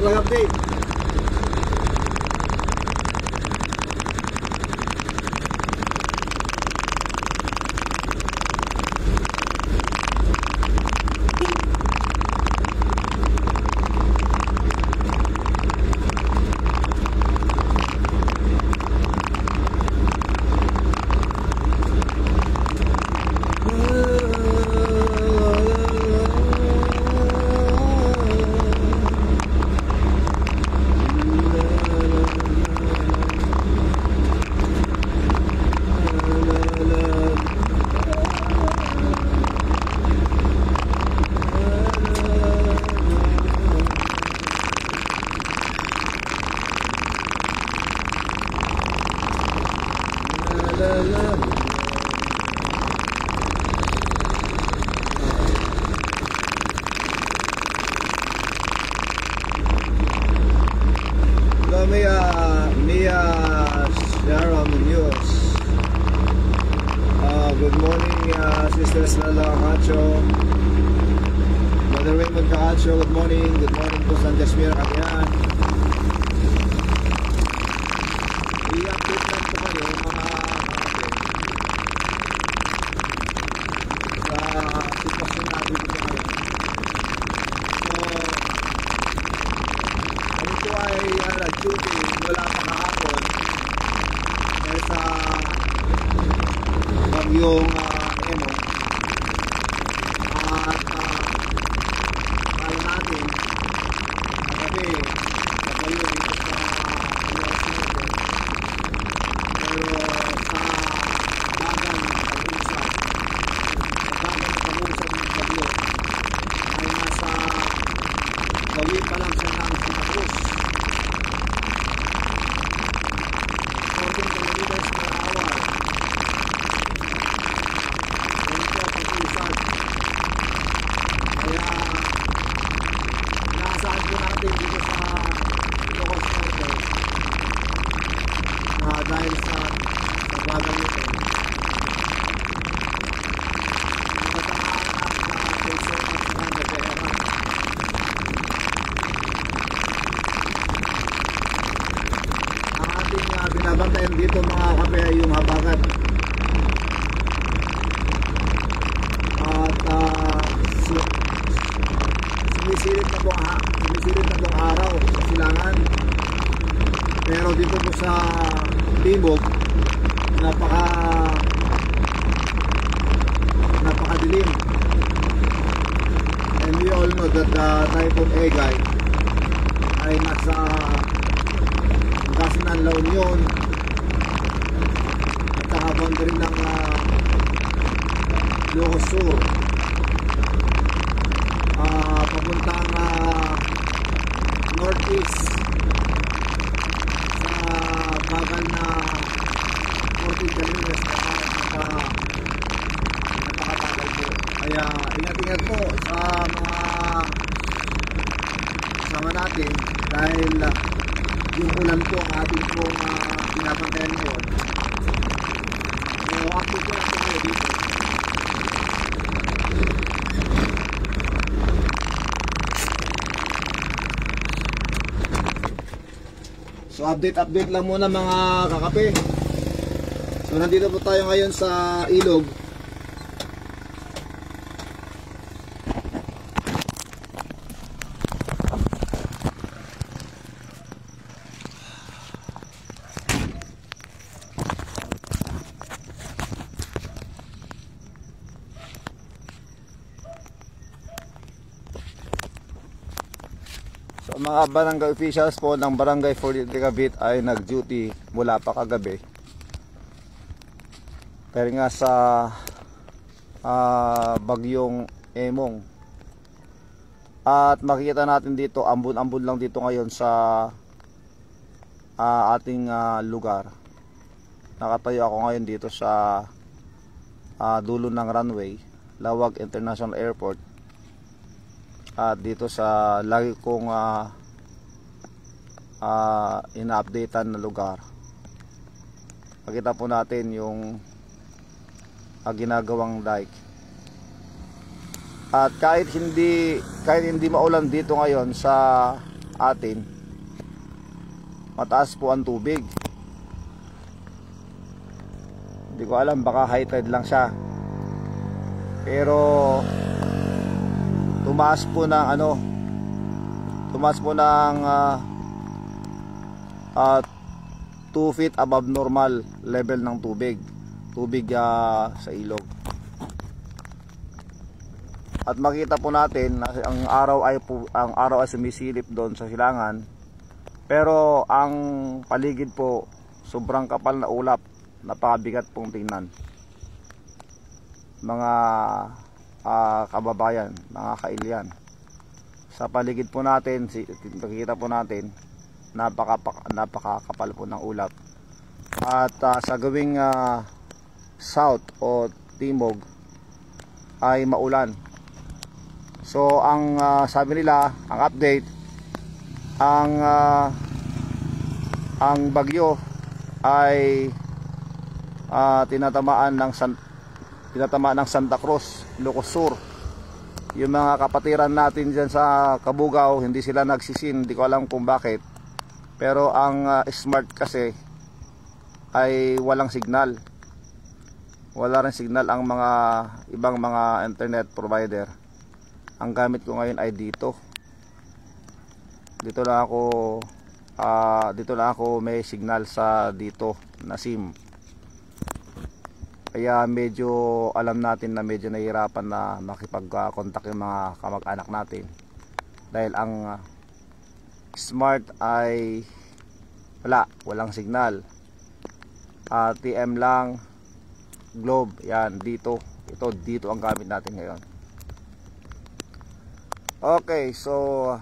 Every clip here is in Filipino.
pag-update. Mia Sharon News. Good morning, Sister Stella Cacho. Mother Raymond Cacho, good morning. Good morning po San Jasmine Kagyan. I-update lang po kayo mga sa sitwasyon natin dito ngayon. So, ito ay duty wala pa kahapon dahil sa bagyong Emo at kaya natin kasi nagayon dito sa US pero sa bagal ng pag-usap ng bagyo ay nasa gawin pa lang siya ng Santa Cruz. Dahil sa bagal nito ang ating binabantayan dito mga kape ay yung habagat at sumisilip na pong araw sa silangan, pero dito po sa Timog napakadilim, and we all know that the Typhoon Egay ay nasa Pangasinan, La Union at saka boundary ng Ilocos Sur papuntang northeast sa bagal na 14 kilometers napakatagal po. Kaya ingat-ingat po sa mga kasama natin dahil yung ulan po ang ating pong pinapantayan ngayon. So active po natin kayo dito. So update lang muna mga kakape. So nandito po tayo ngayon sa ilog. So mga barangay officials po ng Barangay 43 Cavite ay nag-duty mula pa kagabi. Pero nga sa bagyong Emong. At makikita natin dito, ambon-ambon lang dito ngayon sa ating lugar. Nakatayo ako ngayon dito sa dulo ng runway, Lawag International Airport. At dito sa lagi kong ina-updatean na lugar, makita po natin yung ginagawang dike. At kahit hindi maulan dito ngayon sa atin, mataas po ang tubig. Hindi ko alam, baka high tide lang siya. Pero tumaas po ng tumaas po ng 2 feet above normal level ng tubig sa ilog. At makita po natin na ang araw ay sumisilip doon sa silangan, pero ang paligid po sobrang kapal na ulap, napakabigat pong tingnan. Mga kababayan, mga kailian, sa paligid po natin, makikita po natin napakakapal po ng ulap. At sa gawing south o timog ay maulan. So ang sabi nila, ang update, ang bagyo ay tinatamaan ng Santa Cruz, Ilocos Sur. Yung mga kapatiran natin dyan sa Kabugao, hindi sila nagsisin, hindi ko alam kung bakit. Pero ang smart kasi ay walang signal. Wala rin signal ang mga ibang mga internet provider. Ang gamit ko ngayon ay dito. Dito lang ako may signal sa dito na SIM. Kaya medyo alam natin na medyo nahihirapan na makipag-contact yung mga kamag-anak natin. Dahil ang smart ay walang signal. TM lang, Globe, yan dito. Dito ang gamit natin ngayon. Okay, so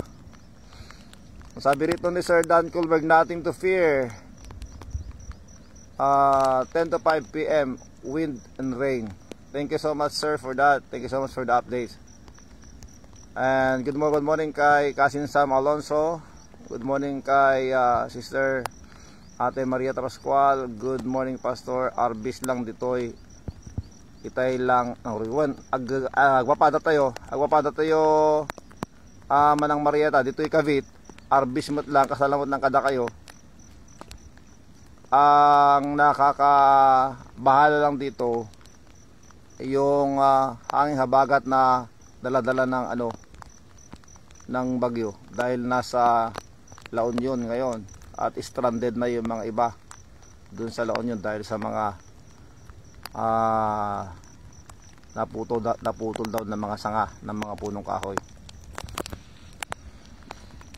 sabi rito ni Sir Dan Kulberg, nothing to fear. 10 to 5 PM, wind and rain. Thank you so much, sir, for that. Thank you so much for the updates. And good morning kay Cousin Sam Alonso. Good morning kay Sister Ate Maria Pascual. Good morning, Pastor. Arbis lang ditoy. Itay lang ang riwan. Agwapada tayo. Manang Marieta ditoy Cavite. Arbis mat lang kasalamot ng kada kayo. Ang nakakabahala lang dito yung hanging habagat na dala-dala ng bagyo, dahil nasa La Union ngayon at stranded na yung mga iba dun sa La Union dahil sa mga naputol daw ng mga sanga ng mga punong kahoy.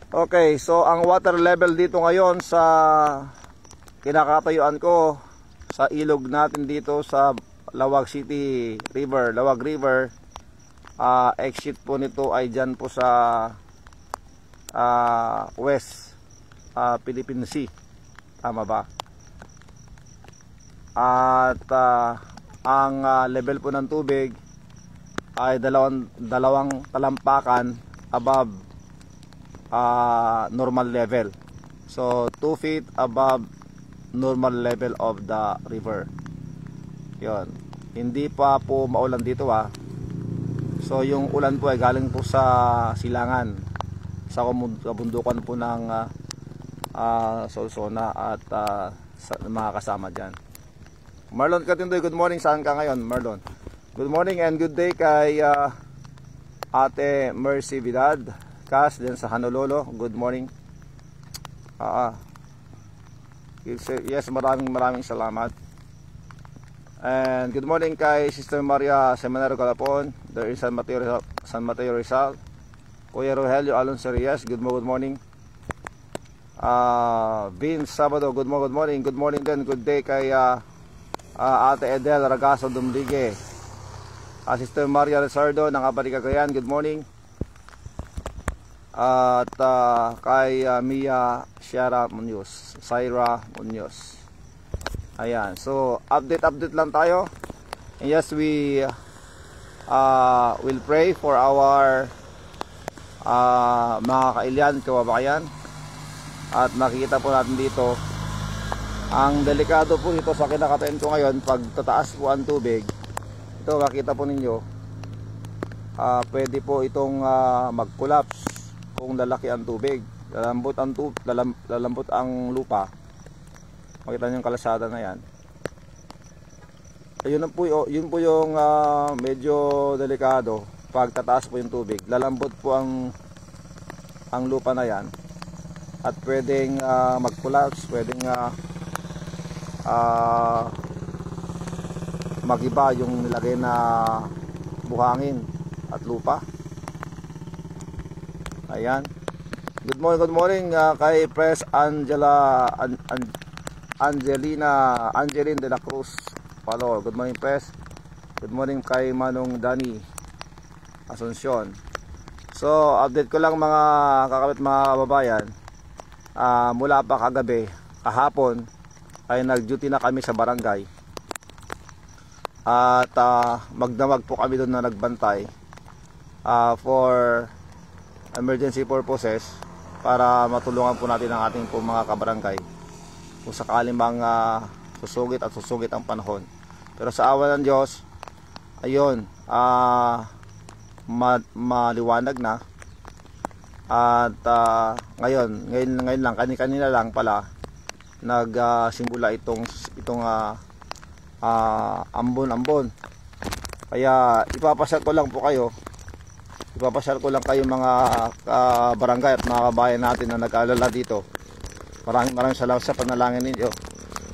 Okay, so ang water level dito ngayon sa kinakatayuan ko, sa ilog natin dito sa Lawag City River, Lawag River, exit po nito ay dyan po sa West Philippine Sea, tama ba? At ang level po ng tubig ay dalawang talampakan above normal level. So 2 feet above normal level of the river. Yon. Hindi pa po maulan dito So yung ulan po ay galing po sa silangan, sa kabundukan po ng Solsona at sa mga kasama dyan. Marlon Katindoy, good morning. Saan ka ngayon, Marlon? Good morning and good day kay Ate Mercy Vidad Kas din sa Honolulu. Good morning. Yes, maraming salamat. And good morning kay Sister Maria Seminaro Calapon there in San Mateo Rizal. Kuya Rogelio Alonso Reyes, good morning. Vince Sabado, good morning. Good morning din, good day kay Ate Edel Ragaso Dumlige. Sister Maria Rezardo ng Abaricagayan, good morning. At kay Mia Syara Munoz, Syra Munoz. Ayan, so update lang tayo. And yes, we will pray for our mga kailian, kababayan. At makikita po natin dito ang delikado po ito sa kinakatayin ko ngayon. Pag tataas po ang tubig, ito makita po ninyo, pwede po itong mag-collapse kung lalaki ang tubig. lalambot ang lupa. Makita niyo yung kalasada na yan. Ayun po, yun po yung medyo delikado pag tataas po yung tubig. Lalambot po ang lupa na yan at pwedeng mag-collapse, pwedeng magiba yung nilagay na buhangin at lupa. Ayan. Good morning kay Press Angeline de la Cruz. Follow. Good morning, Press. Good morning kay Manong Dani Asuncion. So, update ko lang mga kakabit, mga kababayan. Mula pa kagabi, kahapon ay nag-duty na kami sa barangay. At magdamag po kami doon na nagbantay for emergency purposes para matulungan po natin ang ating po mga kabarangay kung sakaling mga susugit ang panahon. Pero sa awa ng Diyos, ayun, maliwanag na. At ngayon lang, kanina lang pala nagsimula itong ambon. Kaya ipapasyal ko lang kayo mga barangay at mga kabayan natin na nag-aalala dito. Maraming salamat sa panalangin ninyo.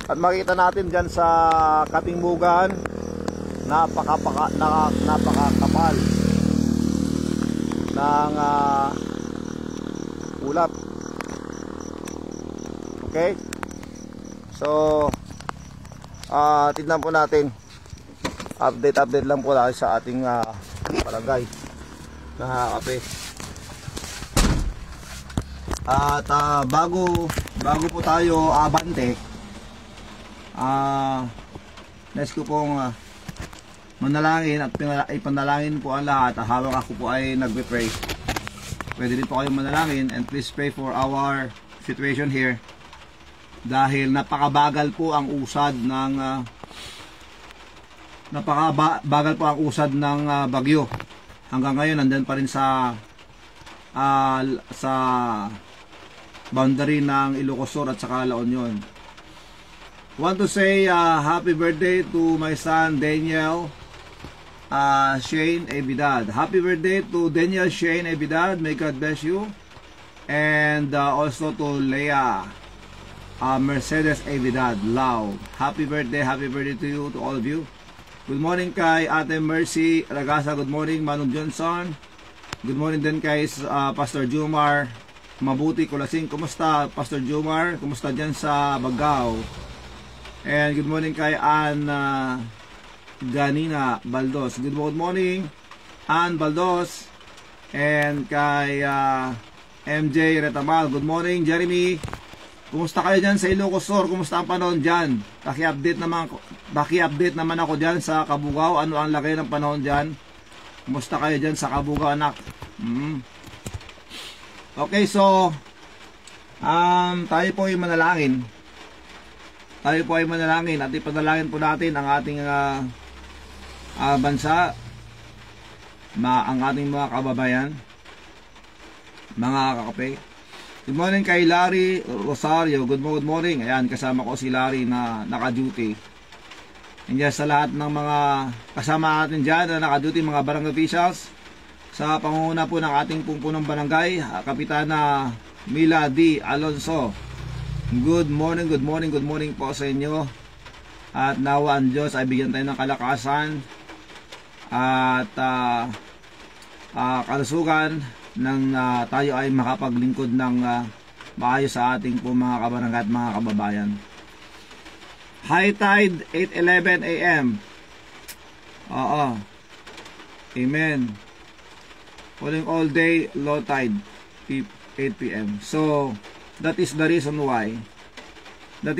At makita natin dyan sa Katingbugan, napakakapal ng ulap. Okay? So, tignan po natin. Update lang po tayo sa ating barangay na kape. At bago po tayo abante, nais ko pong manalangin at ipanalangin po ang lahat. Habang ako po ay nagpe-pray, pwede din po kayong manalangin, and please pray for our situation here dahil napakabagal po ang usad ng bagyo. Hanggang ngayon nandyan pa rin sa boundary ng Ilocos Sur at saka La Union. Want to say happy birthday to my son Daniel Shane Ebidad. Happy birthday to Daniel Shane Ebidad. May God bless you. And also to Leah Mercedes Ebidad Lau. Happy birthday to you, to all of you. Good morning kay Ate Mercy Ragasa. Good morning Manong Johnson. Good morning din kay Pastor Jumar Mabuti Kulasing. Kumusta Pastor Jumar? Kumusta dyan sa Bagao? And good morning kay Ann Ganina Baldos. Good morning Ann Baldos. And kay MJ Retamal. Good morning Jeremy. Kumusta kayo dyan sa Ilocos Sur? Kumusta ang panahon dyan? Paki-update naman ako dyan sa Kabugao. Ano ang lagay ng panahon dyan? Kumusta kayo dyan sa Kabugao, anak? Okay, so tayo po ay manalangin. At ipanalangin po natin ang ating bansa, ang ating mga kababayan, mga kakape. Good morning kay Larry Rosario. Good morning. Ayan, kasama ko si Larry na naka-duty. And yes, sa lahat ng mga kasama natin dyan na naka-duty, mga barangay officials, sa pangunguna po ng ating pumpunong barangay, Kapitana Mila D. Alonso. Good morning po sa inyo. At nawa ang Diyos ay bigyan tayo ng kalakasan at kalusugan nang tayo ay makapaglingkod ng maayos sa ating po mga kabarangay at mga kababayan. High tide 8:11 AM. Amen. Falling all day, low tide 8 PM. So that is the reason why the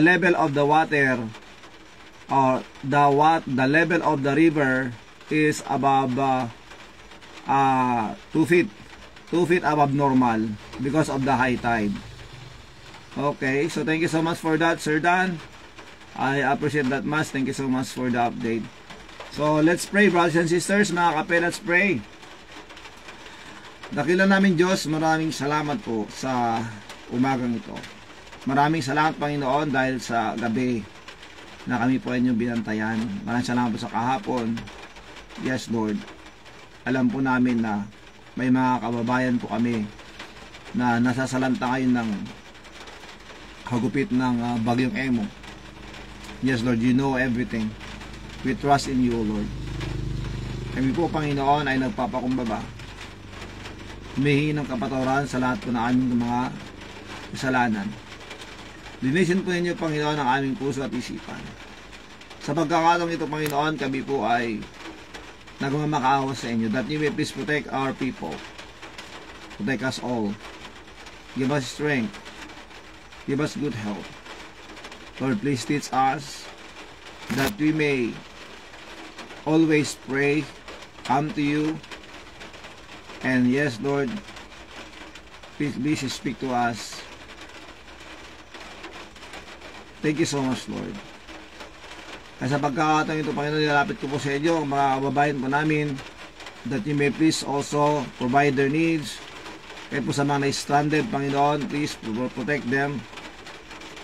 level of the water, or the level of the river is above 2 feet above normal because of the high tide. Okay, so thank you so much for that, Sir Dan. I appreciate that much. Thank you so much for the update. So let's pray, brothers and sisters, mga kape, let's pray. Dakila namin Diyos, maraming salamat po sa umagang ito. Maraming salamat Panginoon dahil sa gabi na kami po inyong binantayan. Maraming salamat po sa kahapon. Yes Lord, alam po namin na may mga kababayan po kami na nasasalanta ngayon ng hagupit ng bagyong Emo. Yes Lord, you know everything. We trust in you Lord. Kami po Panginoon ay nagpapakumbaba, humihingi ng kapatawaran sa lahat po ng aming mga kasalanan. Linisin po ninyo Panginoon ang aming puso at isipan. Sa pagkakataong ito Panginoon, kami po ay nagmamakaawa sa inyo, that you may please protect our people, protect us all, give us strength, give us good health. Lord, please teach us that we may always pray, come to you, and yes Lord, please speak to us. Thank you so much Lord. Kaya sa pagkakataon ito Panginoon, nilapit ko po sa inyo ang mga kababayan po namin, that you may please also provide their needs. Kaya po sa mga na-stranded Panginoon, please protect them.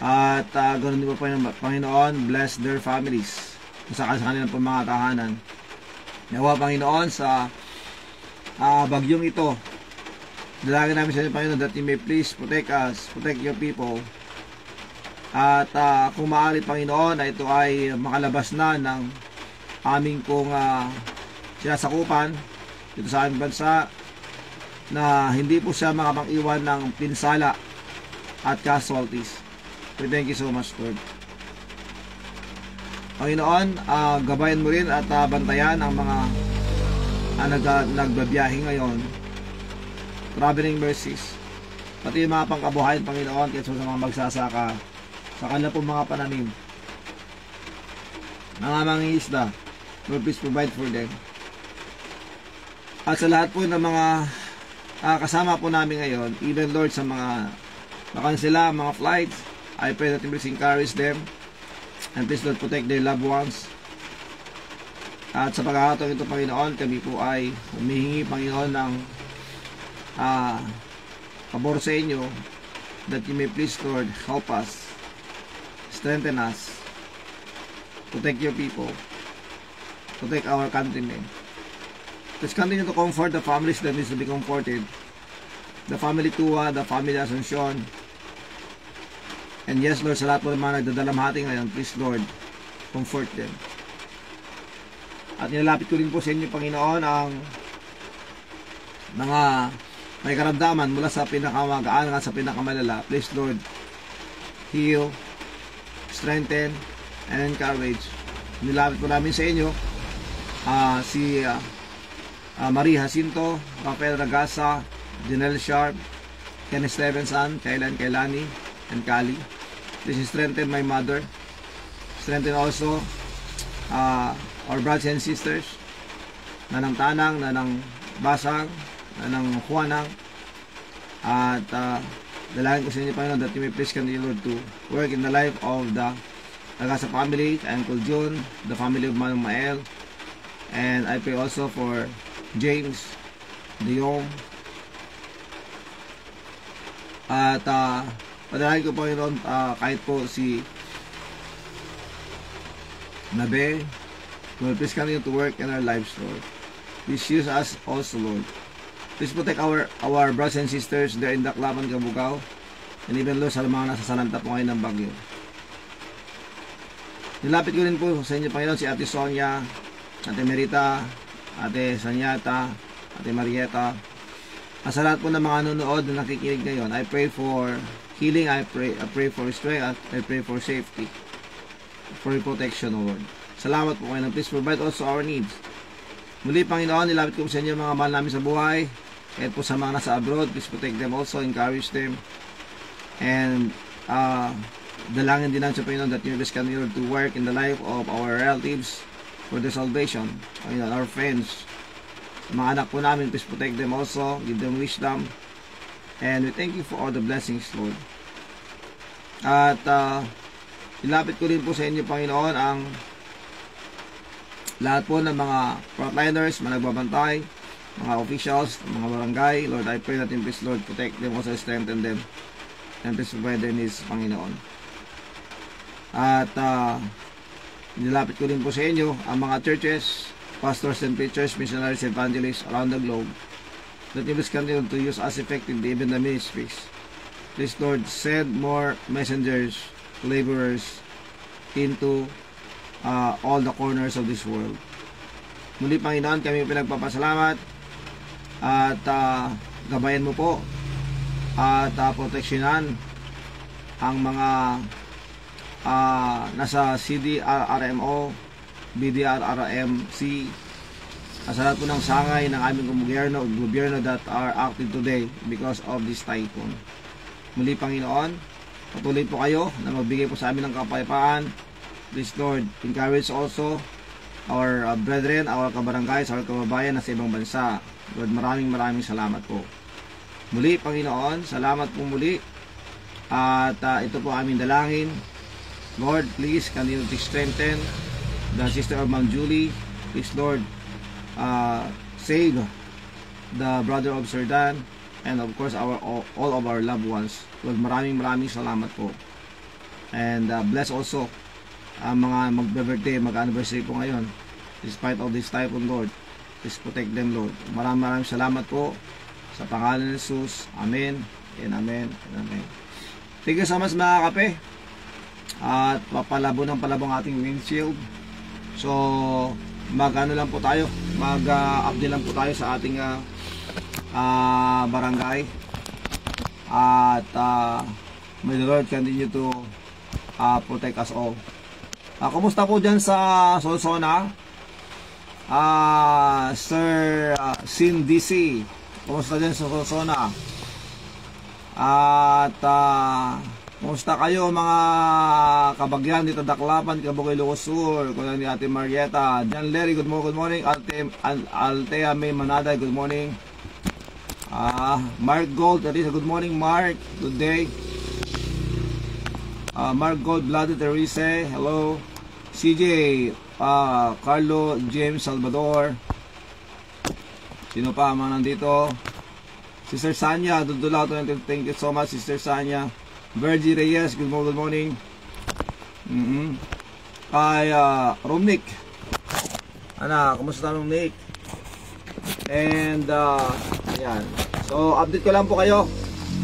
At ganoon din po Panginoon, bless their families sa kanilang po mga tahanan. Nawa Panginoon sa bagyong ito, dalangin namin sa inyo Panginoon, that you may please protect us, protect your people. At kung maaari Panginoon na ito ay makalabas na ng aming pong sinasakupan dito sa aming bansa, na hindi po siya makapag-iwan ng pinsala at casualties. We thank you so much Lord. Panginoon, gabayan mo rin at bantayan ang mga nagbabiyahe ngayon, traveling mercies, pati yung mga pangkabuhayan Panginoon, kaya sa mga magsasaka sa kanila po mga pananim, mga mangingisda, Lord, please provide for them. At sa lahat po ng mga kasama po namin ngayon, even Lord sa mga nakansela, mga flights, I pray that you please encourage them, and please Lord protect their loved ones. At sa pagkakataon ito Panginoon, kami po ay humihingi Panginoon ng pabor sa inyo, that you may please Lord help us, strengthen us, protect your people, protect our countrymen. Let's continue to comfort the families that needs to be comforted, the family Tua, the family Asuncion, and yes Lord, sa lahat po ng mga nagdadalamhati ngayon, please Lord comfort them. At nilalapit ko rin po sa inyo Panginoon ang mga may karamdaman mula sa pinakamagaan at sa pinakamalala. Please Lord heal, strengthen, and encourage. Nilapit po namin sa inyo si Marie Jacinto, Rafael Ragasa, Janelle Sharp, Ken Stevenson, Kailan Kailani, and Kali. Please strengthen my mother. Strengthen also our brothers and sisters, Nanang Tanang, Nanang Basang, Nanang Juanang. At dalangin ko sa inyo Panginoon, that you may please continue Lord to work in the life of the Ragasa family, Uncle June, the family of Manong Mael, and I pray also for James, Dion. At padalangin ko Panginoon, kahit po si Nabe, Lord, please continue to work in our lives Lord. Please use us also Lord. Please protect our brothers and sisters there in Daklaban, Cabugao, and even Lord sa mga nasasalanta po ngayon ng bagyo. Nilapit ko rin po sa inyo Panginoon si Ate Sonia, Ate Merita, Ate Sanyata, Ate Marieta, at sa lahat po ng mga nanonood na nakikinig ngayon. I pray for healing, I pray for strength, I pray for safety, for protection Lord. Salamat po Panginoon. Please provide also our needs. Muli Panginoon, nilapit ko sa inyo mga mahal namin sa buhay, kahit po sa mga nasa abroad, please protect them also, encourage them, and dalangin din namin sa Panginoon that you will continue to work in the life of our relatives for their salvation, Panginoon, our friends, mga anak po namin, please protect them also, give them wisdom, and we thank you for all the blessings Lord. At ilapit ko rin po sa inyo Panginoon ang lahat po ng mga frontliners, mga nagbabantay, mga officials, mga barangay. Lord, I pray that in please, Lord, protect them, also strengthen them, and please provide their needs, Panginoon. At nilapit ko din po sa inyo ang mga churches, pastors and preachers, missionaries, evangelists around the globe, that you please continue to use us effectively, even the ministries. Please, Lord, send more messengers, laborers into all the corners of this world. Muli, Panginoon, kami pinagpapasalamat at gabayan mo po at proteksyonan ang mga nasa CDRRMO, BDRRMC, sa lahat po ng sangay ng aming gobyerno that are active today because of this typhoon. Muli, Panginoon, patuloy po kayo na magbigay po sa amin ng kapayapaan. Please, Lord, encourage also our brethren, our kabarangays, our kababayan na sa ibang bansa. Lord, maraming salamat po. Muli, Panginoon, salamat po muli. At ito po aming dalangin. Lord, please continue to strengthen the sister of Ma'am Julie. Please, Lord, save the brother of Sir Dan, and of course all of our loved ones. Lord, maraming salamat po. And bless also ang mga magbe-birthday, mag-anniversary po ngayon. Despite of this typhoon, Lord, please protect them, Lord. Maraming salamat po sa pangalan ni Jesus. Amen and amen and amen. Thank you so much, mga kape. At papalabo ng palabong ating windshield. So mag-ano lang po tayo, mag-update lang po tayo sa ating barangay. At may the Lord continue to protect us all. Kumusta po dyan sa Solsona? Sir Sin DC, kumusta dyan sa Solsona? At kumusta kayo mga kabagyan dito Daklapan, Kabukay, Ilocos Sur, kung ni Ate Marieta, Jan Larry, good morning. Altea May Manaday, good morning. Mark Gold, Teresa, good morning Mark, good day. Mark Gold, Bloody Teresa, hello. CJ, Carlo James Salvador, sino pa mga nandito? Sister Sanya Dudulaw, thank you so much Sister Sanya. Virgie Reyes, good morning. Kay Romnick, kumusta Romnick? And ayan, so update ko lang po kayo.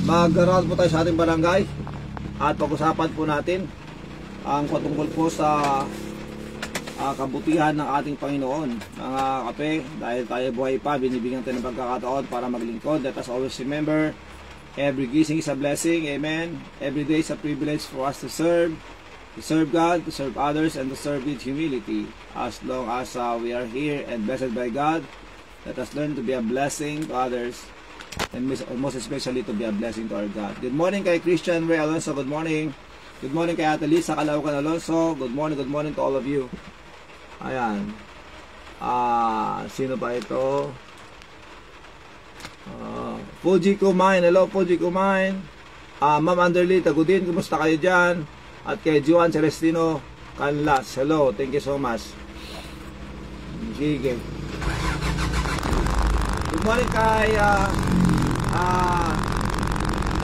Mag-round po tayo sa ating barangay at pag-usapan po natin ang patungkol po sa kabutihan ng ating Panginoon, mga kape. Dahil tayo buhay pa, binibigyan tayo ng pagkakataon para maglingkod. Let us always remember, every gising is a blessing. Amen. Every day is a privilege for us to serve God, to serve others, and to serve with humility. As long as we are here and blessed by God, let us learn to be a blessing to others, and most especially to be a blessing to our God. Good morning kay Christian Ray Alonso, good morning. Good morning kay Ate Lisa Calaucan Alonso, good morning to all of you. Ayan. Sino pa ito? Fuji Kumain, hello Fuji Kumain. Ma'am Underly Tagudin, kumusta kayo dyan? At kay Juan Celestino Canlas, hello, thank you so much. Sige. Good morning kay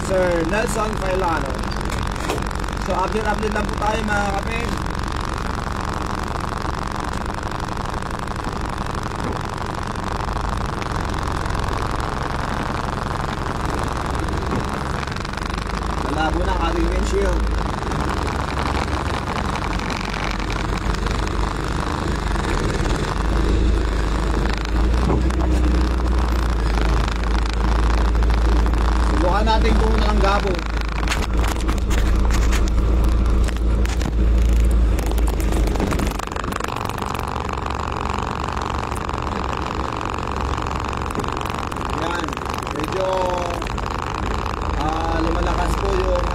Sir Nelson Failano. So update lang po tayo mga kape. Malabo ng ating windshield. Subukan natin kung ang gabo. Yan, medyo lumalakas po yung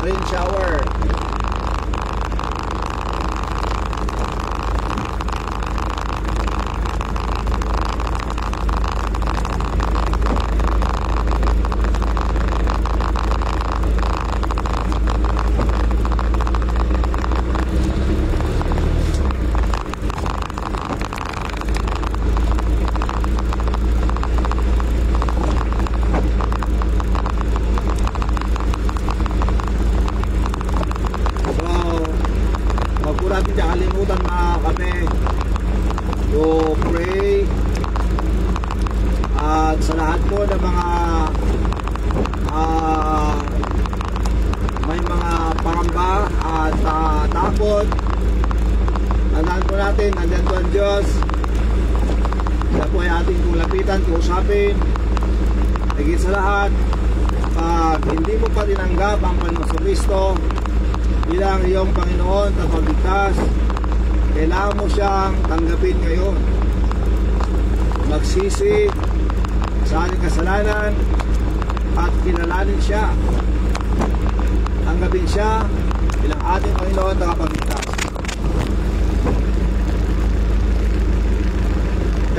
rain shower. to pray. At sa lahat po ng mga may mga pangamba at takot, tandaan po natin, nandiyan po ang Diyos. Siya po ay ating kulapitan, kausapin. Higit sa lahat, pag hindi mo pa tinanggap ang Panginoon Kristo bilang iyong Panginoon at Pagligtas, kailangan mo siyang tanggapin ngayon. Magsisi sa ating kasalanan at kilalanin siya. Tanggapin siya bilang ating Panginoon at Pagligtas.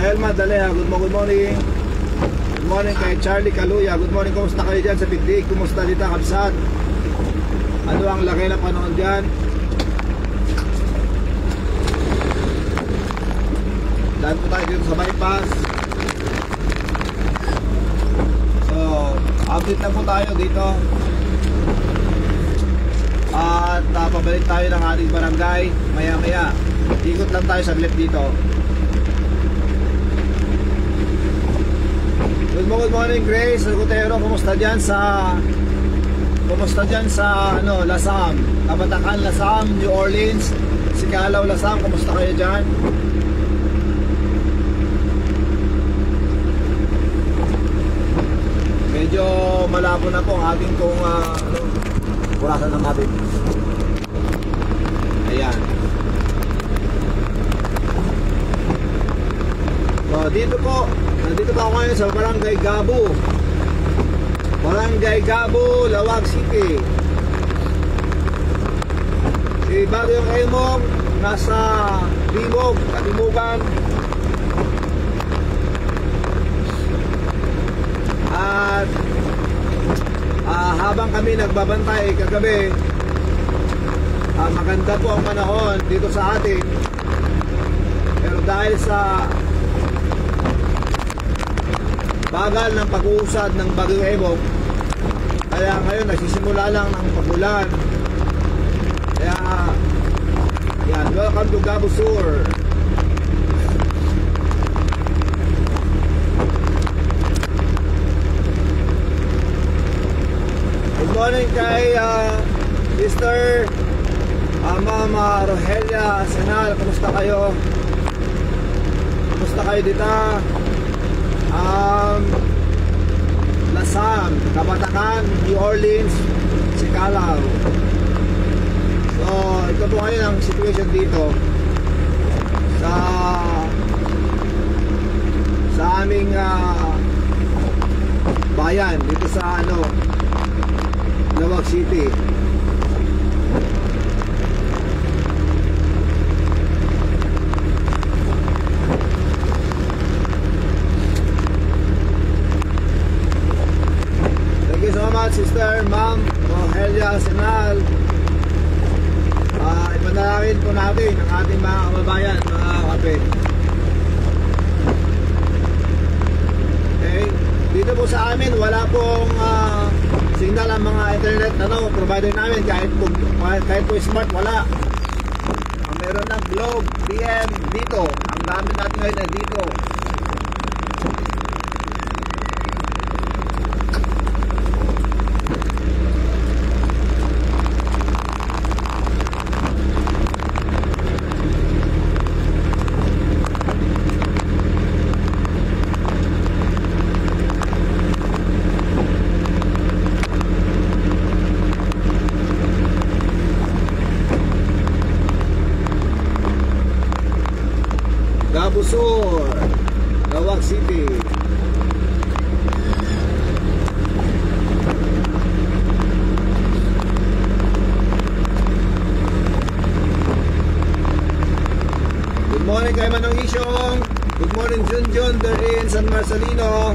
Elma Dalea, good morning. Good morning kay Charlie Kaluya. Good morning, kumusta kayo dyan sa Bigdig? Kumusta dito Kabsat? Ano ang lagay na panahon dyan? Dahil po tayo dito sa bypass. So, update na po tayo dito. At pabalik tayo ng ating barangay maya maya. Ikot lang tayo saglit dito. Good morning Grace Gutero, kumusta dyan sa Lasam, Kabatakan Lasam, New Orleans, Sikalaw Lasam, kumusta kayo dyan? Medyo malabo na po ang ating kurasan ng ating. Ayan. So dito po, nandito pa ako ngayon sa Barangay Gabo. Barangay Gabo, Lawag City. Si Bagyong Elmong nasa Bimog, Katimugan. At habang kami nagbabantay kagabi, maganda po ang panahon dito sa atin. Pero dahil sa bagal ng pag-uusad ng Bagyong Ebok, kaya ngayon nagsisimula lang ng pagulan. Kaya yan, welcome to Gabo Sur. Good morning kay Sister Mama Rogelia Senal, kumusta kayo? Kumusta kayo dito? Lasam, Kabatakan, New Orleans, Sikalaw. So, ito po ngayon ang situation dito sa aming bayan dito sa Lawag City. Sister Ma'am Rogelia Senal, ipanalangin po natin ang ating mga kababayan, mga kape. Okay, dito po sa amin wala pong signal ang mga internet provider namin, kahit po smart wala. Ang meron ng Globe, TM dito, ang gamit natin ngayon na dito. Gabo Sur, Lawag City. Good morning kay Manong Isyong. Good morning Junjun there in San Marcelino.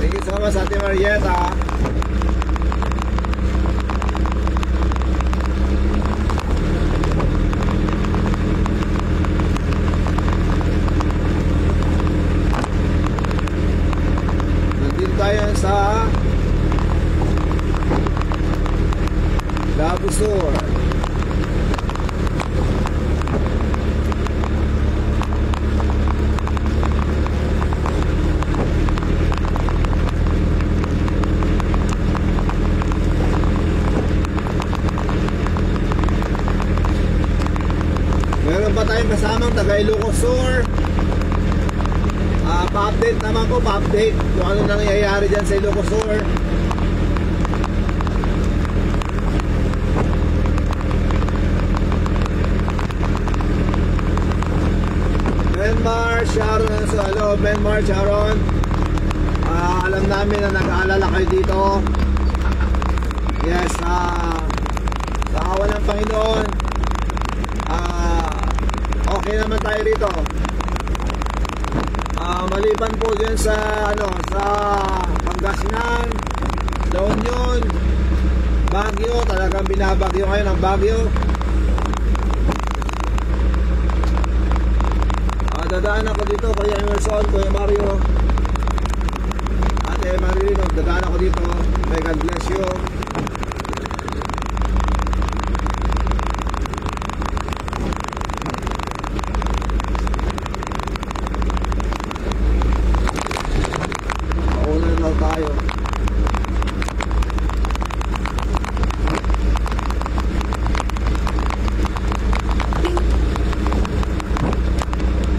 Thank you so much Ate Marieta. Sa Gabo Sur. Ilocos Sur. Pa-update naman po, pa-update kung ano nangyayari dyan sa Ilocos Sur. Benmar, Sharon, so hello Benmar, Sharon. Alam namin na nag-aalala kayo dito. Yes, sa awa ng Panginoon, okay naman tayo rito. Maliban po dyan sa sa Pangasinan, La Union, Baguio, talagang binabagyo ngayon ang Baguio. Dadaan ako dito, Kuya Emerson, Kuya Mario, Ate Marilyn, dadaan ako dito. May God bless you. Mauna na daw tayo.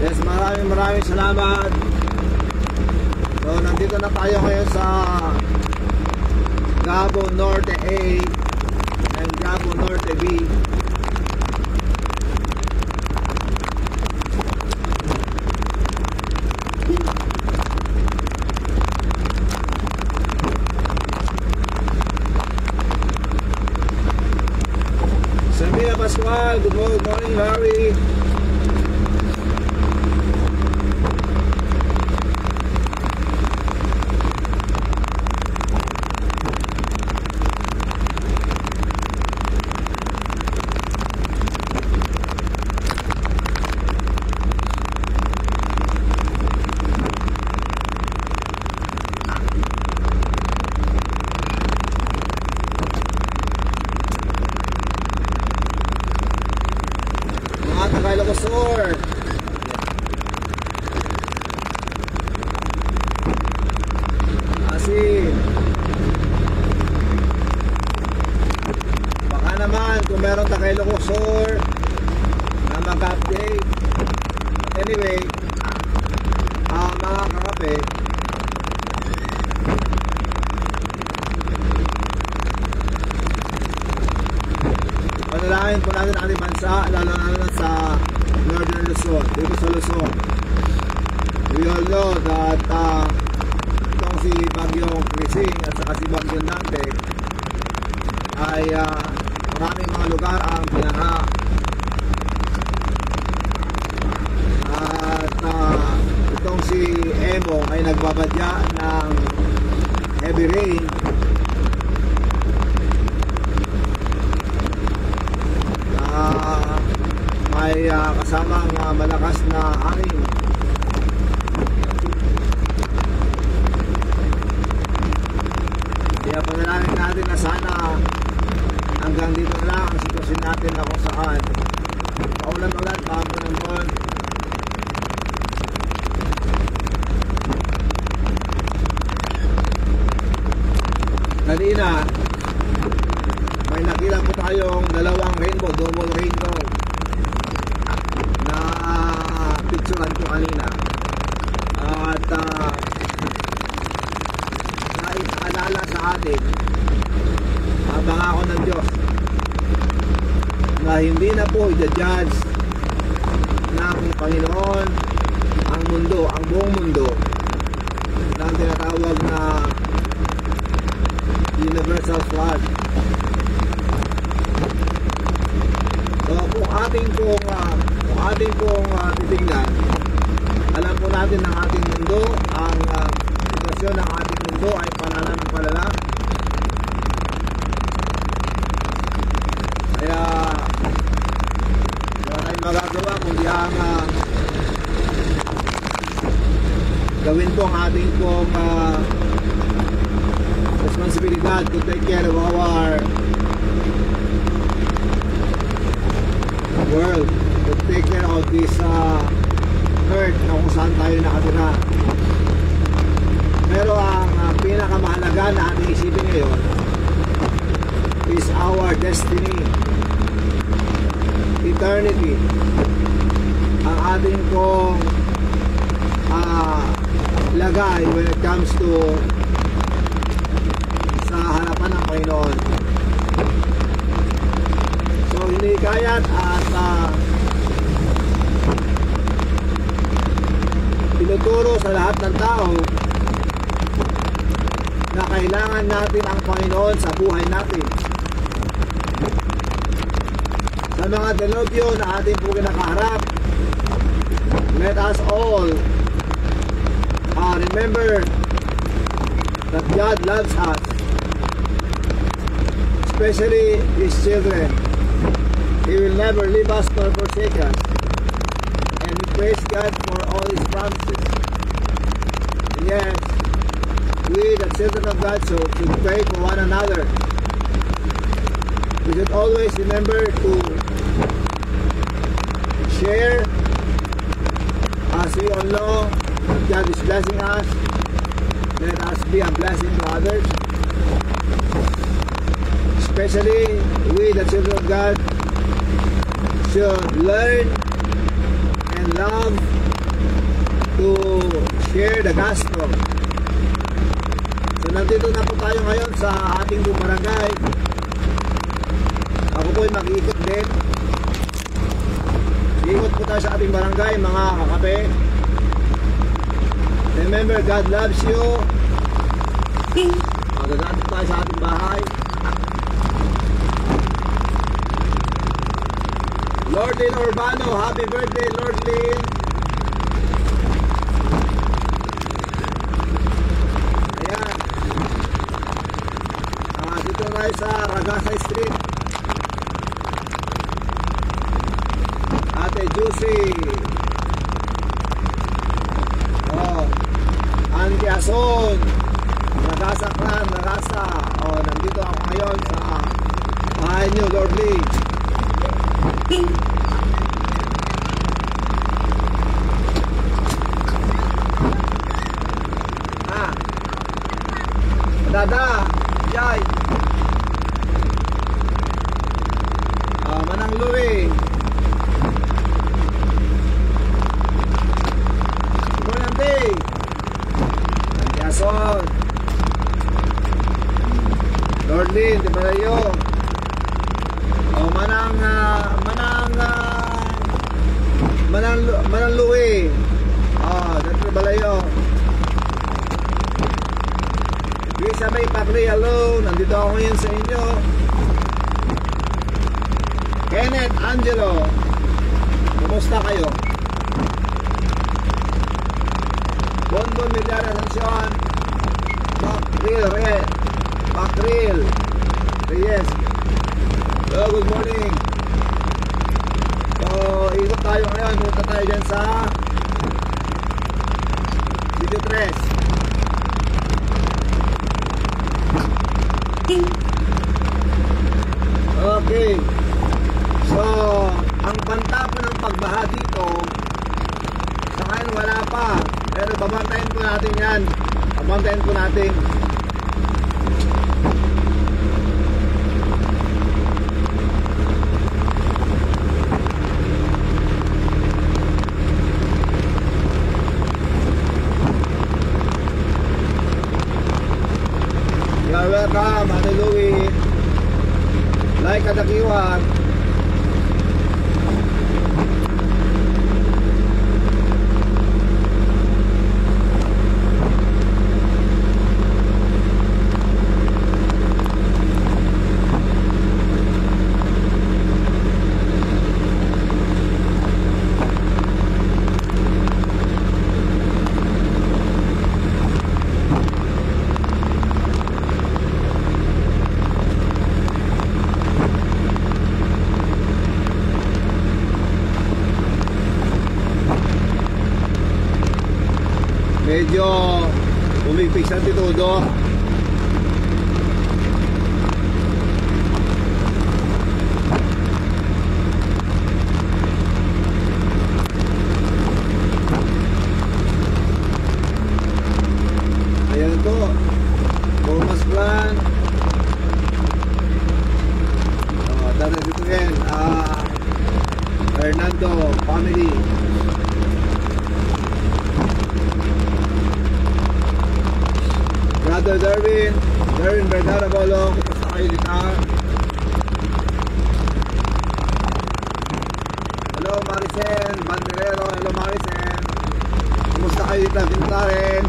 Yes, maraming salamat. So, nandito na tayo ngayon sa Gabo Norte A and Gabo Norte B. Samia Pascual, good morning, Harry. Ilocos Sur. Kasi baka naman kung meron taga Ilocos Sur na mag-update. Anyway, mga kakape, panalangin po natin ang ating bansa, lalo na sa Northern Luzon, dito sa Luzon. We all know that itong si Bagyong Crising at saka si Bagyong Dante ay maraming mga lugar ang binaha. At itong si Emo ay nagbabadya ng heavy rain. May kasamang malakas na hangin. Kaya panalangin natin na sana hanggang dito na lang ang sitwasyon natin na kung saan paulan-ulan, pahapon-hapon. Kanina may nakita po tayong dalawang rainbow, double rainbow na picturean ko kanina. At naipaalala sa atin habang ako ng Diyos na hindi na po i-judge ng Panginoon ang mundo, ang buong mundo ng tinatawag na universal flood. So kung ating pong titingnan, alam po natin ng ating mundo, ang sitwasyon ng ating mundo ay palala ng palala. Kaya wala tayong magagawa kundi ang gawin po ang ating pong responsibilidad to take care of our world, to take care of this earth na kung saan tayo nakatira. Pero ang pinakamahalaga na ating isipin ngayon is our destiny, eternity. ang ating pong lagay when it comes to sa harapan ng Panginoon. So hinikayat at tinuturo sa lahat ng tao na kailangan natin ang Panginoon sa buhay natin. Sa mga delobyo na ating po kinakaharap, let us all remember that God loves us, especially His children. He will never leave us nor forsake us, and we praise God for all His promises. And yes, we, the children of God, should pray for one another. We should always remember to share, as we all know that God is blessing us. Let us be a blessing to others, especially we, the children of God, should learn and love to share the gospel. So nandito na po tayo ngayon sa ating barangay. Ako po ay mag-iikot din. Iikot po tayo sa ating barangay, mga kakape. Remember, God loves you. Magagaan po tayo sa ating bahay. Lord Lynn Urbano, happy birthday, Lord Lynn. Ayan. Dito tayo sa Ragasa Street. Ate Juicy. Auntie Ason. Ragasa Clan, Ragasa. Nandito ako ngayon sa bahay niyo, Lord Lynn. Dada, Jai, Manang Louie, Bonante, Antiason, Lord Lynn, di ba tayo? Manang Louie, dito ba tayo? Sabay Pakli, hello, nandito ako ngayon sa inyo. Kenneth Angelo, kumusta kayo? Bonbon Milyar Ascension, Pakril Reyes, hello, good morning. So ikot tayo ngayon, punta tayo dyan sa Video 3. Okay. So, ang banta po ng pagbaha dito, sa ngayon wala pa. Pero babantayin po natin yan. Babantayin po natin. You're welcome, Ate Louie. Like kadakiwan. Medyo umipig sa titudo. Ayan to, Thomas Plan. Dito yan, Fernando family. Brother Darwin Bernardo Bolong, kumusta kayo dito? Hello Maricen Banderero, hello Maricen, kumusta kayo dito? Pinta rin.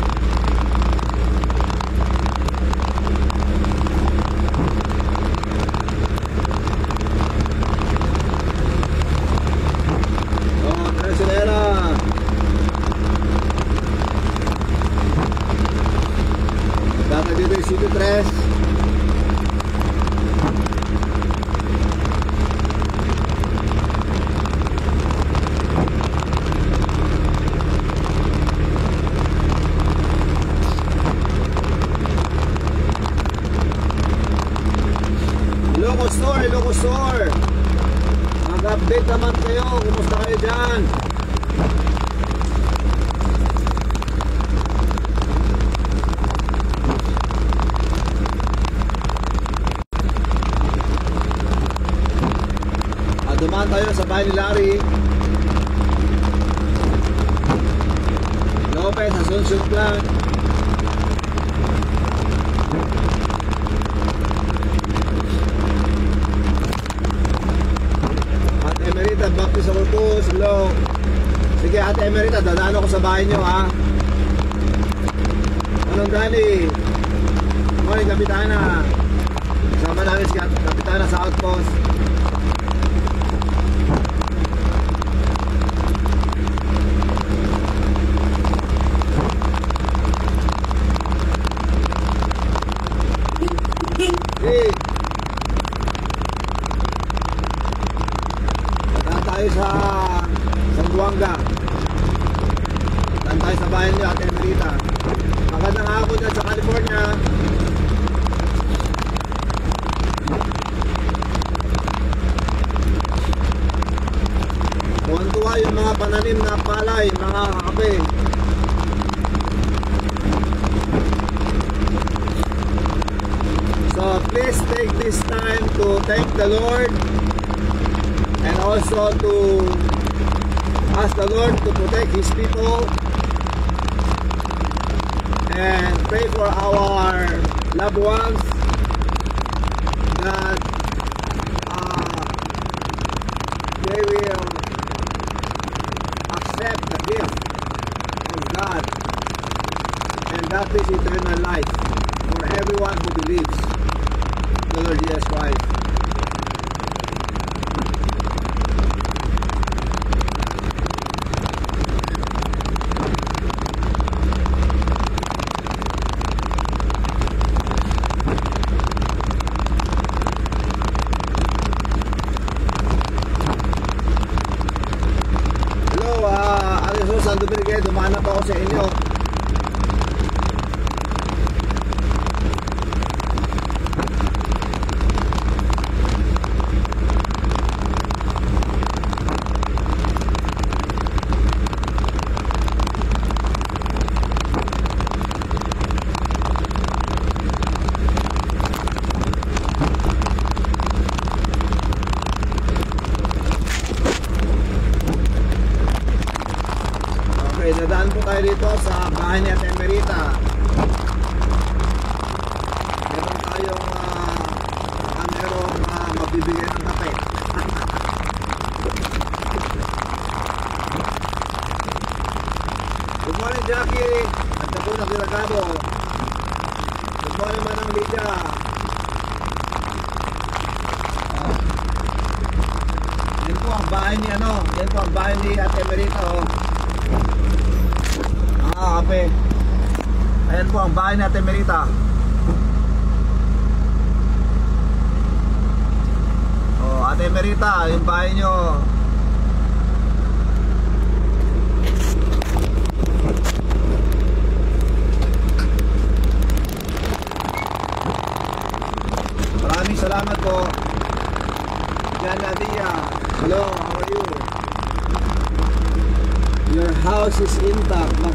Oh, Tresilera. Data dito yung City 3. Ilocosur, mag-update naman kayo, kumusta kayo dyan? Dumaan tayo sa bahay ni Larry Lopez, Asuncion Plan. At Emerita Baptist Corpus, hello. Sige Ate Emerita, dadaan ako sa bahay nyo ha. Anong Dani? Morning Kapitana. Kasama namin si Kapitana sa Outpost. Saan tayo sa Zamboanga? Saan tayo sa bayan nyo Ate Emerita? Magandang hapon dyan sa California. Tuwan-tuwa yung mga pananim na palay, mga kape. So please take this time to thank the Lord and also to ask the Lord to protect His people and pray for our loved ones that they will accept the gift of God, and that is eternal life for everyone who believes the Lord Jesus Christ. Hello, Ate Susan Dumirgue, dumana pa ako sa inyo. Okay, dadaan po tayo dito sa bahay ni Ate Emerita. Meron tayong merong mabibigay ng kape. Good morning Jackie, at na po na Kiragabo. Good morning Manang Lydia. Yan po ang bahay ni yan po ang bahay ni Ate Emerita kape. Ayan po ang bahay ni Ate Emerita. Ate Emerita, yung bahay nyo. Maraming salamat po. Jan Nadia, hello, how are you? Your house is intact.